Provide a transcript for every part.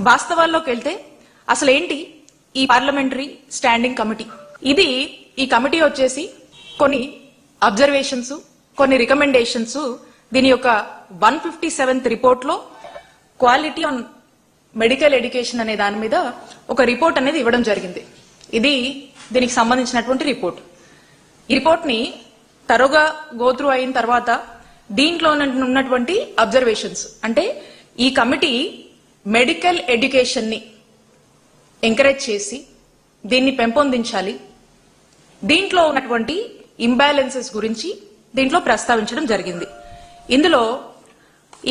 వాస్తవాల్లోకి వెళ్తే అసలు ఏంటి ఈ పార్లమెంటరీ స్టాండింగ్ కమిటీ? ఈ కమిటీ వచ్చేసి కొన్ని అబ్జర్వేషన్స్, కొన్ని రికమెండేషన్స్ దీని యొక్క 157th రిపోర్ట్ లో క్వాలిటీ ఆన్ మెడికల్ ఎడ్యుకేషన్ అనే దాని మీద ఒక రిపోర్ట్ అనేది ఇవ్వడం జరిగింది. ఇది దీనికి సంబంధించినటువంటి రిపోర్ట్. ఈ రిపోర్ట్ ని తరోగా గోత్రూ అయిన తర్వాత దీంట్లో ఉన్నటువంటి అబ్జర్వేషన్స్ అంటే ఈ కమిటీ మెడికల్ ఎడ్యుకేషన్ ని ఎంకరేజ్ చేసి దీన్ని పెంపొందించాలి, దీంట్లో ఉన్నటువంటి ఇంబ్యాలెన్సెస్ గురించి దీంట్లో ప్రస్తావించడం జరిగింది. ఇందులో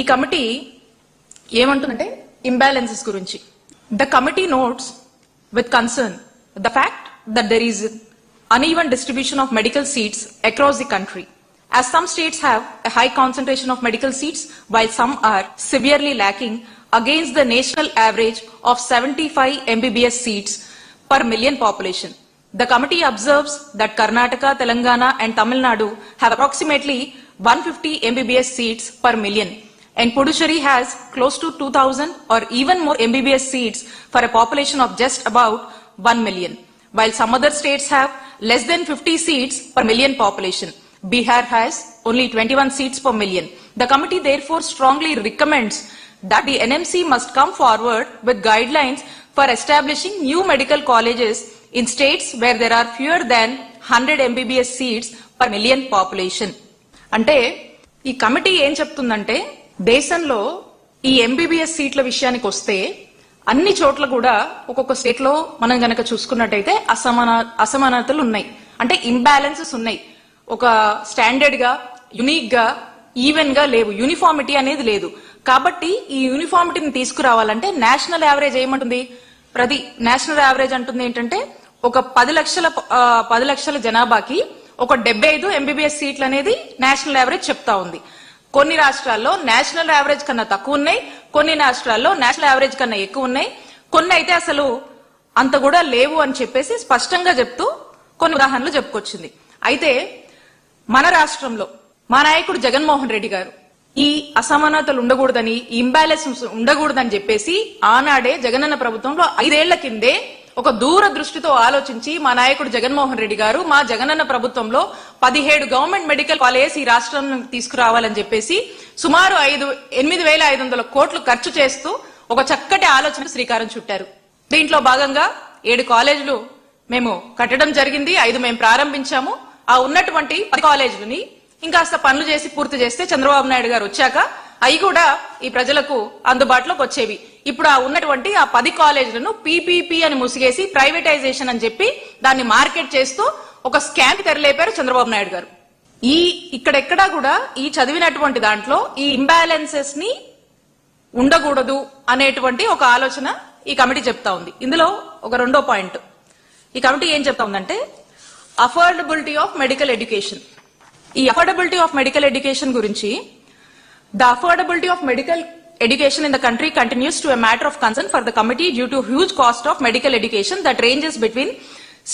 ఈ కమిటీ ఏమంటుందంటే ఇంబ్యాలెన్సెస్ గురించి, the committee notes with concern the fact that there is uneven distribution of medical seats across the country, as some states have a high concentration of medical seats while some are severely lacking against the national average of 75 MBBS seats per million population. The committee observes that Karnataka, Telangana and Tamil Nadu have approximately 150 MBBS seats per million, and Puducherry has close to 2000 or even more MBBS seats for a population of just about 1 million, while some other states have less than 50 seats per million population. Bihar has only 21 seats per million. The committee therefore strongly recommends that the NMC must come forward with guidelines for establishing new medical colleges in states where there are fewer than 100 MBBS seats per million population. అంటే ఈ committee ఏం చెప్తుందంటే దేశంలో ఈ MBBS సీట్ల విషయానికి వస్తే అన్ని చోట్ల కూడా ఒక్కొక్క స్టేట్ లో మనం గనక చూసుకున్నట్టయితే అసమానతలు ఉన్నాయి, అంటే ఇంబ్యాలెన్సెస్ ఉన్నాయి. ఒక స్టాండర్డ్ గా, యునిక్ గా, ఈవెన్ గా లేవు, యూనిఫార్మిటీ అనేది లేదు. కాబట్టి ఈ యూనిఫార్మిటీని తీసుకురావాలంటే నేషనల్ యావరేజ్ ఏమంటుంది? నేషనల్ యావరేజ్ అంటుంది ఏంటంటే ఒక 10 లక్షల జనాభాకి ఒక 75 ఎంబీబీఎస్ సీట్లు అనేది నేషనల్ యావరేజ్ చెప్తా ఉంది. కొన్ని రాష్ట్రాల్లో నేషనల్ యావరేజ్ కన్నా తక్కువ ఉన్నాయి, కొన్ని రాష్ట్రాల్లో నేషనల్ యావరేజ్ కన్నా ఎక్కువ ఉన్నాయి, కొన్ని అయితే అసలు అంత కూడా లేవు అని చెప్పేసి స్పష్టంగా చెప్తూ కొన్ని ఉదాహరణలు చెప్పుకొచ్చింది. అయితే మన రాష్ట్రంలో మా నాయకుడు జగన్మోహన్ రెడ్డి గారు ఈ అసమానతలు ఉండకూడదని, ఇంబ్యాలెన్స్ ఉండకూడదని చెప్పేసి ఆనాడే జగనన్న ప్రభుత్వంలో 5 ఏళ్ల కిందే ఒక దూరదృష్టితో ఆలోచించి మా నాయకుడు జగన్మోహన్ రెడ్డి గారు మా జగనన్న ప్రభుత్వంలో 17 గవర్నమెంట్ మెడికల్ కాలేజెస్ ఈ రాష్ట్రం తీసుకురావాలని చెప్పేసి సుమారు 8,500 కోట్లు ఖర్చు చేస్తూ ఒక చక్కటి ఆలోచన శ్రీకారం చుట్టారు. దీంట్లో భాగంగా 7 కాలేజీలు మేము కట్టడం జరిగింది, 5 మేము ప్రారంభించాము. ఆ ఉన్నటువంటి 10 కాలేజీలని ఇంకాస్త పనులు చేసి పూర్తి చేస్తే చంద్రబాబు నాయుడు గారు వచ్చాక అవి కూడా ఈ ప్రజలకు అందుబాటులోకి వచ్చేవి. ఇప్పుడు ఆ ఉన్నటువంటి ఆ 10 కాలేజీలను పీపీపీ అని ముసిగేసి ప్రైవేటైజేషన్ అని చెప్పి దాన్ని మార్కెట్ చేస్తూ ఒక స్కామ్ తెరలేపారు చంద్రబాబు నాయుడు గారు. ఇక్కడెక్కడా కూడా ఈ చదివినటువంటి దాంట్లో ఈ ఇంబ్యాలెన్సెస్ ని ఉండకూడదు అనేటువంటి ఒక ఆలోచన ఈ కమిటీ చెప్తా ఉంది. ఇందులో ఒక రెండో పాయింట్ ఈ కమిటీ ఏం చెప్తా ఉందంటే అఫోర్డబిలిటీ ఆఫ్ మెడికల్ ఎడ్యుకేషన్. ఈ అఫోర్డబిలిటీ ఆఫ్ మెడికల్ ఎడ్యుకేషన్ గురించి, the affordability of medical education in the country continues to a matter of concern for the committee due to huge cost of medical education that ranges between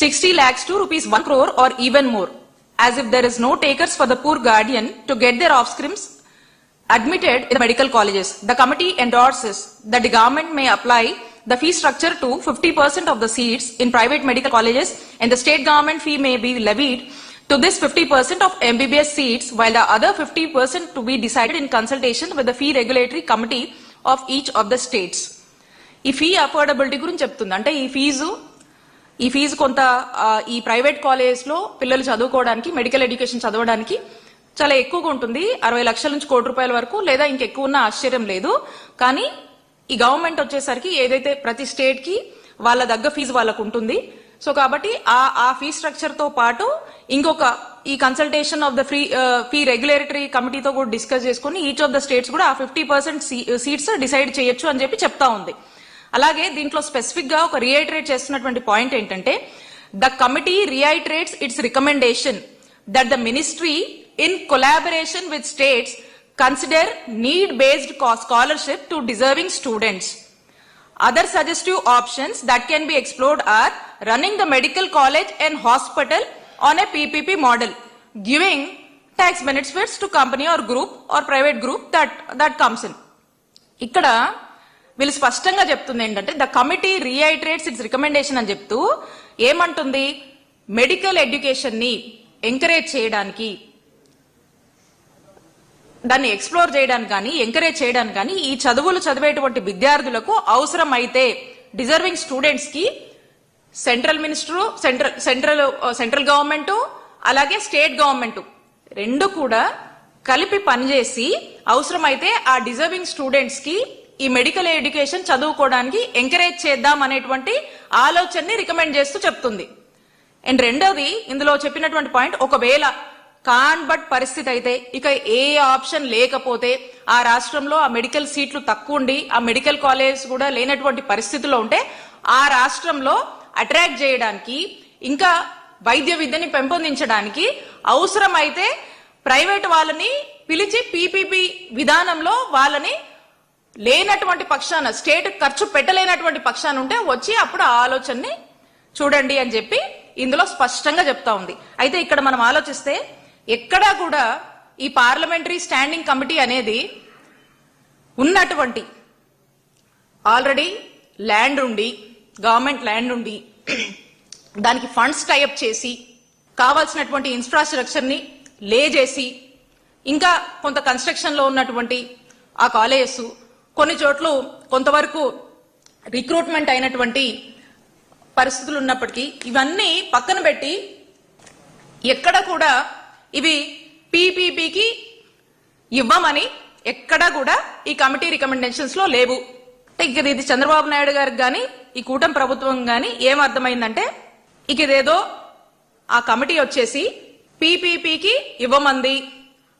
60 lakhs to rupees 1 crore or even more, as if there is no takers for the poor guardian to get their offsprings admitted in the medical colleges. The committee endorses that the government may apply the fee structure to 50% of the seats in private medical colleges, and the state government fee may be levied to this 50% of MBBS seats, while the other 50% to be decided in consultation with the fee regulatory committee of each of the states. ఈ fee affordability గురించి చెప్తుంది. అంటే ఈ fee కొంత ఈ private colleges లో పిల్లలు చదువుకోవడానికి, మెడికల్ ఎడ్యుకేషన్ చదవడానికి చాలా ఎక్కువగా ఉంటుంది. 60 లక్షల నుంచి ₹1 కోటి వరకు, లేదా ఇంకెక్కువ ఉన్న ఆశ్చర్యం లేదు. కానీ ఈ గవర్నమెంట్ వచ్చేసరికి ఏదైతే ప్రతి స్టేట్ కి వాళ్ళ దగ్గర ఫీజు వాళ్ళకు ఉంటుంది. సో కాబట్టి ఆ ఫీ స్ట్రక్చర్ తో పాటు ఇంకొక ఈ consultation of the fee regulatory కమిటీతో కూడా డిస్కస్ చేసుకుని ఈచ్ ఆఫ్ ద స్టేట్స్ కూడా ఆ 50% సీట్స్ డిసైడ్ చేయొచ్చు అని చెప్పి చెప్తా ఉంది. అలాగే దీంట్లో స్పెసిఫిక్ గా ఒక రీఐటరేట్ చేస్తున్నటువంటి పాయింట్ ఏంటంటే the committee రీఐటరేట్స్ it's recommendation that the ministry in collaboration with states consider need based scholarship to deserving students. Other suggestive options that can be explored are running the medical college and hospital on a PPP model, giving tax benefits to company or group or private group that comes in. ఇక్కడ వీళ్ళు స్పష్టంగా చెప్తుంది ఏంటంటే the committee రీఐటరేట్స్ it's recommendation అని చెప్తూ ఏమంటుంది, medical education ని encourage చేయడానికి, దాన్ని ఎక్స్ప్లోర్ చేయడానికి కానీ ఎంకరేజ్ చేయడానికి కానీ ఈ చదువులు చదివేటువంటి విద్యార్థులకు అవసరం అయితే డిజర్వింగ్ స్టూడెంట్స్ కి సెంట్రల్ మినిస్టరు సెంట్రల్ గవర్నమెంట్ అలాగే స్టేట్ గవర్నమెంట్ రెండు కూడా కలిపి పనిచేసి అవసరమైతే ఆ డిజర్వింగ్ స్టూడెంట్స్ కి ఈ మెడికల్ ఎడ్యుకేషన్ చదువుకోవడానికి ఎంకరేజ్ చేద్దాం అనేటువంటి ఆలోచనని రికమెండ్ చేస్తూ చెప్తుంది. అండ్ రెండోది ఇందులో చెప్పినటువంటి పాయింట్, ఒకవేళ బట్ పరిస్థితి అయితే ఇక ఏ ఆప్షన్ లేకపోతే ఆ రాష్ట్రంలో ఆ మెడికల్ సీట్లు తక్కువ ఉండి ఆ మెడికల్ కాలేజ్ కూడా లేనటువంటి పరిస్థితుల్లో ఉంటే ఆ రాష్ట్రంలో అట్రాక్ట్ చేయడానికి ఇంకా వైద్య విద్యని పెంపొందించడానికి అవసరమైతే ప్రైవేట్ వాళ్ళని పిలిచి పీపీపీ విధానంలో వాళ్ళని లేనటువంటి పక్షాన స్టేట్ ఖర్చు పెట్టలేనటువంటి పక్షాన ఉంటే వచ్చి అప్పుడు ఆ ఆలోచనని చూడండి అని చెప్పి ఇందులో స్పష్టంగా చెప్తా ఉంది. అయితే ఇక్కడ మనం ఆలోచిస్తే ఎక్కడా కూడా ఈ పార్లమెంటరీ స్టాండింగ్ కమిటీ అనేది ఉన్నటువంటి ఆల్రెడీ ల్యాండ్ ఉండి గవర్నమెంట్ ల్యాండ్ ఉండి దానికి ఫండ్స్ టైఅప్ చేసి కావాల్సినటువంటి ఇన్ఫ్రాస్ట్రక్చర్ ని లే చేసి ఇంకా కొంత కన్స్ట్రక్షన్ లో ఉన్నటువంటి ఆ కాలేజెస్ కొన్ని చోట్ల కొంతవరకు రిక్రూట్మెంట్ అయినటువంటి పరిస్థితులు ఉన్నప్పటికీ ఇవన్నీ పక్కన పెట్టి ఎక్కడ కూడా ఇవి పీపీపీకి ఇవ్వమని ఎక్కడా కూడా ఈ కమిటీ రికమెండేషన్స్ లో లేవు. ఇక ఇది చంద్రబాబు నాయుడు గారికి గాని ఈ కూటమి ప్రభుత్వం గాని ఏమర్థమైందంటే ఇక ఇదేదో ఆ కమిటీ వచ్చేసి పీపీపీకి ఇవ్వమంది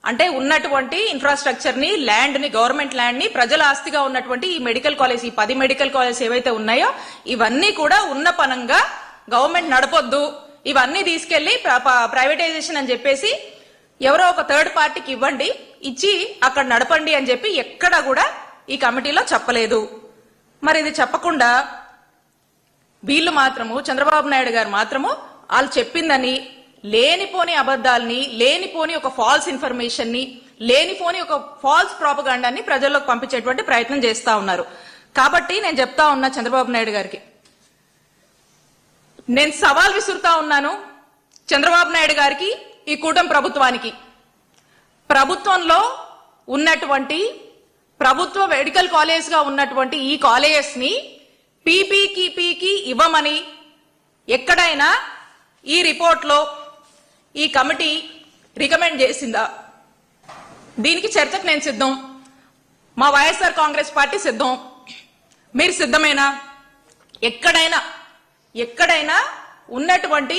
అంటే ఉన్నటువంటి ఇన్ఫ్రాస్ట్రక్చర్ ని ల్యాండ్ ని గవర్నమెంట్ ల్యాండ్ ని ప్రజల ఆస్తిగా ఉన్నటువంటి ఈ మెడికల్ కాలేజ్ ఈ 10 మెడికల్ కాలేజ్ ఏవైతే ఉన్నాయో ఇవన్నీ కూడా ఉన్న పనంగా గవర్నమెంట్ నడపొద్దు, ఇవన్నీ తీసుకెళ్లి ప్రైవేటైజేషన్ అని చెప్పేసి ఎవరో ఒక థర్డ్ పార్టీకి ఇవ్వండి, ఇచ్చి అక్కడ నడపండి అని చెప్పి ఎక్కడా కూడా ఈ కమిటీలో చెప్పలేదు. మరి ఇది చెప్పకుండా వీళ్ళు మాత్రము చంద్రబాబు నాయుడు గారు మాత్రము వాళ్ళు చెప్పిందని లేనిపోని అబద్దాలని లేనిపోని ఒక ఫాల్స్ ఇన్ఫర్మేషన్ ని లేనిపోని ఒక ఫాల్స్ ప్రాపగాండాన్ని ప్రజల్లోకి పంపించేటువంటి ప్రయత్నం చేస్తా ఉన్నారు. కాబట్టి నేను చెప్తా ఉన్నా చంద్రబాబు నాయుడు గారికి, నేను సవాల్ విసురుతా ఉన్నాను చంద్రబాబు నాయుడు గారికి ఈ కూటమి ప్రభుత్వానికి. ప్రభుత్వంలో ఉన్నటువంటి ప్రభుత్వ మెడికల్ కాలేజ్ గా ఉన్నటువంటి ఈ కాలేజెస్ ని పీపీకి ఇవ్వమని ఎక్కడైనా ఈ రిపోర్ట్ లో ఈ కమిటీ రికమెండ్ చేసిందా? దీనికి చర్చకు నేను సిద్ధం, మా వైఎస్ఆర్ కాంగ్రెస్ పార్టీ సిద్ధం, మీరు సిద్ధమేనా? ఎక్కడైనా ఉన్నటువంటి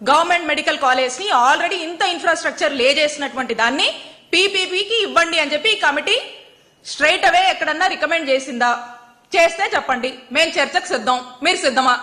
గవర్నమెంట్ మెడికల్ కాలేజ్ ని ఆల్రెడీ ఇంత ఇన్ఫ్రాస్ట్రక్చర్ లే చేసినటువంటి దాన్ని పీపీపీకి ఇవ్వండి అని చెప్పి ఈ కమిటీ స్ట్రైట్ అవే ఎక్కడన్నా రికమెండ్ చేసిందా? చేస్తే చెప్పండి, మేము చర్చకు సిద్ధం, మీరు సిద్ధమా?